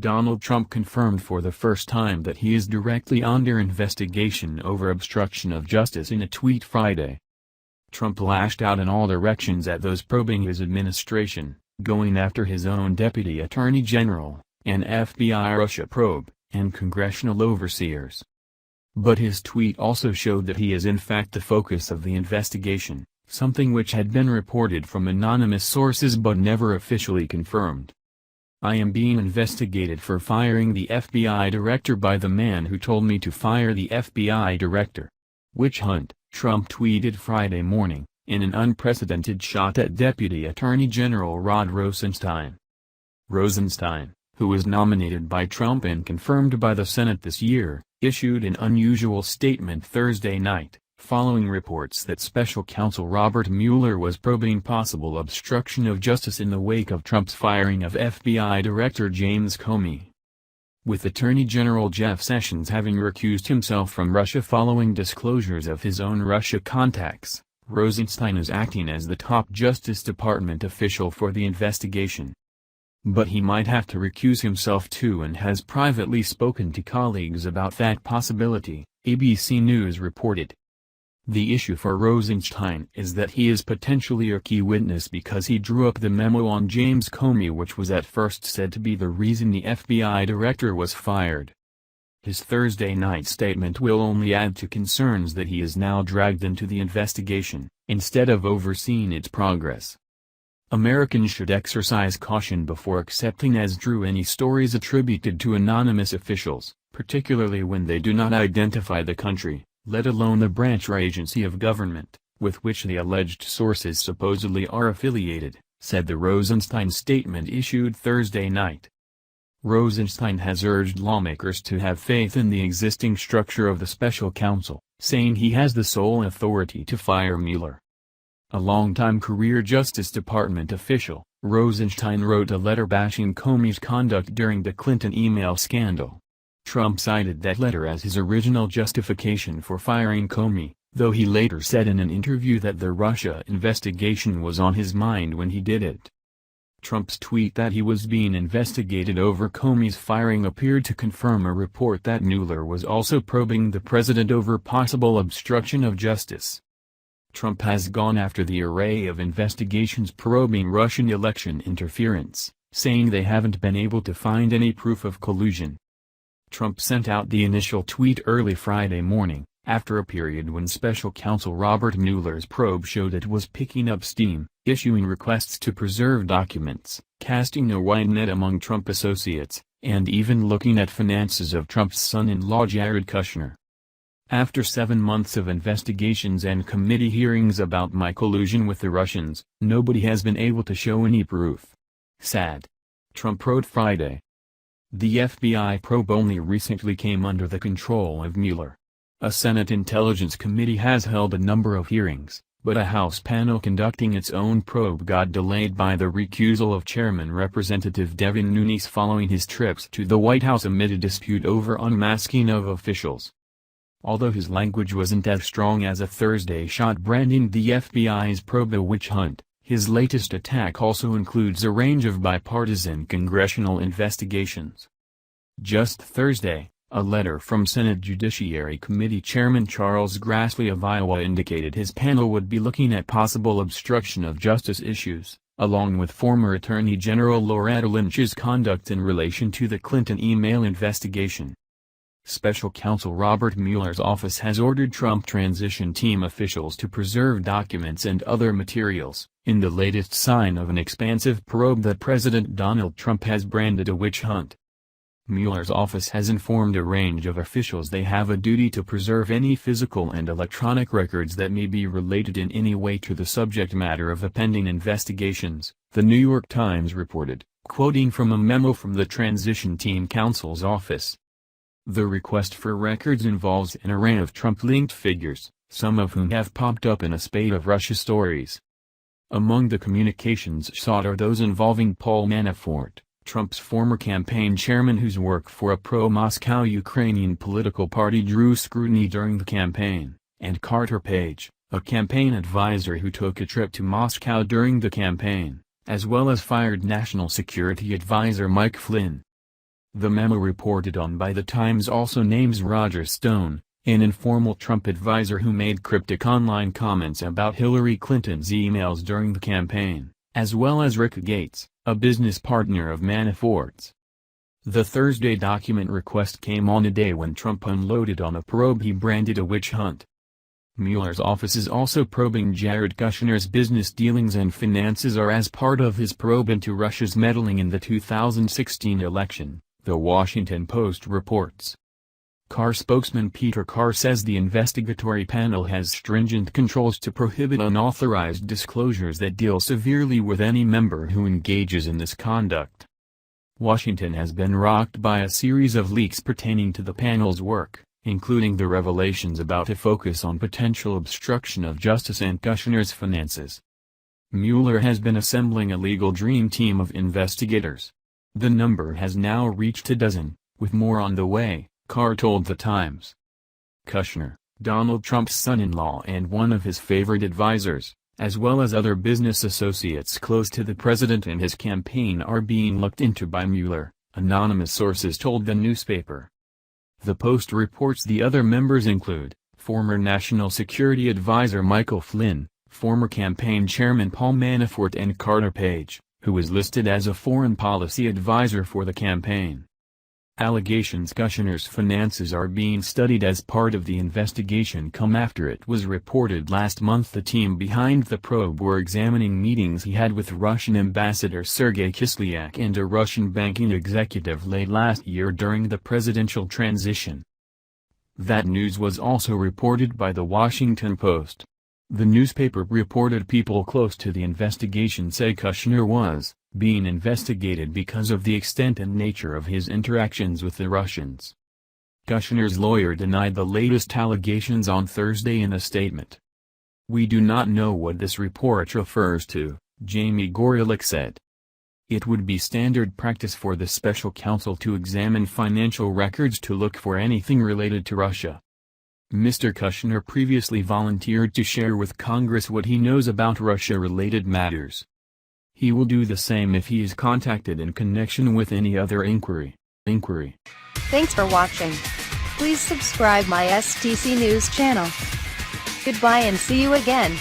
Donald Trump confirmed for the first time that he is directly under investigation over obstruction of justice in a tweet Friday. Trump lashed out in all directions at those probing his administration, going after his own Deputy Attorney General, an FBI Russia probe, and congressional overseers. But his tweet also showed that he is in fact the focus of the investigation, something which had been reported from anonymous sources but never officially confirmed. "I am being investigated for firing the FBI director by the man who told me to fire the FBI director. Witch hunt," Trump tweeted Friday morning, in an unprecedented shot at Deputy Attorney General Rod Rosentein. Rosentein, who was nominated by Trump and confirmed by the Senate this year, issued an unusual statement Thursday night, following reports that Special Counsel Robert Mueller was probing possible obstruction of justice in the wake of Trump's firing of FBI Director James Comey. With Attorney General Jeff Sessions having recused himself from Russia following disclosures of his own Russia contacts, Rosentein is acting as the top Justice Department official for the investigation. But he might have to recuse himself too and has privately spoken to colleagues about that possibility, ABC News reported. The issue for Rosentein is that he is potentially a key witness because he drew up the memo on James Comey, which was at first said to be the reason the FBI director was fired. His Thursday night statement will only add to concerns that he is now dragged into the investigation, instead of overseeing its progress. Americans should exercise caution before accepting as true any stories attributed to anonymous officials, particularly when they do not identify the country, let alone the branch or agency of government, with which the alleged sources supposedly are affiliated, said the Rosentein statement issued Thursday night. Rosentein has urged lawmakers to have faith in the existing structure of the special counsel, saying he has the sole authority to fire Mueller. A longtime career Justice Department official, Rosentein wrote a letter bashing Comey's conduct during the Clinton email scandal. Trump cited that letter as his original justification for firing Comey, though he later said in an interview that the Russia investigation was on his mind when he did it. Trump's tweet that he was being investigated over Comey's firing appeared to confirm a report that Mueller was also probing the president over possible obstruction of justice. Trump has gone after the array of investigations probing Russian election interference, saying they haven't been able to find any proof of collusion. Trump sent out the initial tweet early Friday morning, after a period when Special Counsel Robert Mueller's probe showed it was picking up steam, issuing requests to preserve documents, casting a wide net among Trump associates, and even looking at finances of Trump's son-in-law Jared Kushner. After 7 months of investigations and committee hearings about my collusion with the Russians, nobody has been able to show any proof. Sad. Trump wrote Friday. The FBI probe only recently came under the control of Mueller. A Senate Intelligence Committee has held a number of hearings, but a House panel conducting its own probe got delayed by the recusal of Chairman Representative Devin Nunes following his trips to the White House amid a dispute over unmasking of officials. Although his language wasn't as strong as a Thursday shot branding the FBI's probe a witch hunt, his latest attack also includes a range of bipartisan congressional investigations. Just Thursday, a letter from Senate Judiciary Committee Chairman Charles Grassley of Iowa indicated his panel would be looking at possible obstruction of justice issues, along with former Attorney General Loretta Lynch's conduct in relation to the Clinton email investigation. Special Counsel Robert Mueller's office has ordered Trump transition team officials to preserve documents and other materials, in the latest sign of an expansive probe that President Donald Trump has branded a witch hunt. Mueller's office has informed a range of officials they have a duty to preserve any physical and electronic records that may be related in any way to the subject matter of the pending investigations, The New York Times reported, quoting from a memo from the transition team counsel's office. The request for records involves an array of Trump-linked figures, some of whom have popped up in a spate of Russia stories. Among the communications sought are those involving Paul Manafort, Trump's former campaign chairman whose work for a pro-Moscow Ukrainian political party drew scrutiny during the campaign, and Carter Page, a campaign advisor who took a trip to Moscow during the campaign, as well as fired National Security Advisor Mike Flynn. The memo reported on by The Times also names Roger Stone, an informal Trump advisor who made cryptic online comments about Hillary Clinton's emails during the campaign, as well as Rick Gates, a business partner of Manafort's. The Thursday document request came on a day when Trump unloaded on a probe he branded a witch hunt. Mueller's office is also probing Jared Kushner's business dealings and finances are as part of his probe into Russia's meddling in the 2016 election, The Washington Post reports. Carr spokesman Peter Carr says the investigatory panel has stringent controls to prohibit unauthorized disclosures that deal severely with any member who engages in this conduct. Washington has been rocked by a series of leaks pertaining to the panel's work, including the revelations about a focus on potential obstruction of justice and Kushner's finances. Mueller has been assembling a legal dream team of investigators. The number has now reached a dozen, with more on the way, Carr told The Times. Kushner, Donald Trump's son-in-law and one of his favorite advisors, as well as other business associates close to the president and his campaign are being looked into by Mueller, anonymous sources told the newspaper. The Post reports the other members include, former National Security Advisor Michael Flynn, former campaign chairman Paul Manafort and Carter Page, who was listed as a foreign policy advisor for the campaign. Allegations Kushner's finances are being studied as part of the investigation come after it was reported last month the team behind the probe were examining meetings he had with Russian Ambassador Sergei Kislyak and a Russian banking executive late last year during the presidential transition. That news was also reported by The Washington Post. The newspaper reported people close to the investigation say Kushner was being investigated because of the extent and nature of his interactions with the Russians. Kushner's lawyer denied the latest allegations on Thursday in a statement. "We do not know what this report refers to," Jamie Gorelick said. "It would be standard practice for the special counsel to examine financial records to look for anything related to Russia." Mr. Kushner previously volunteered to share with Congress what he knows about Russia-related matters. He will do the same if he is contacted in connection with any other inquiry. Thanks for watching. Please subscribe my STC News channel. Goodbye and see you again.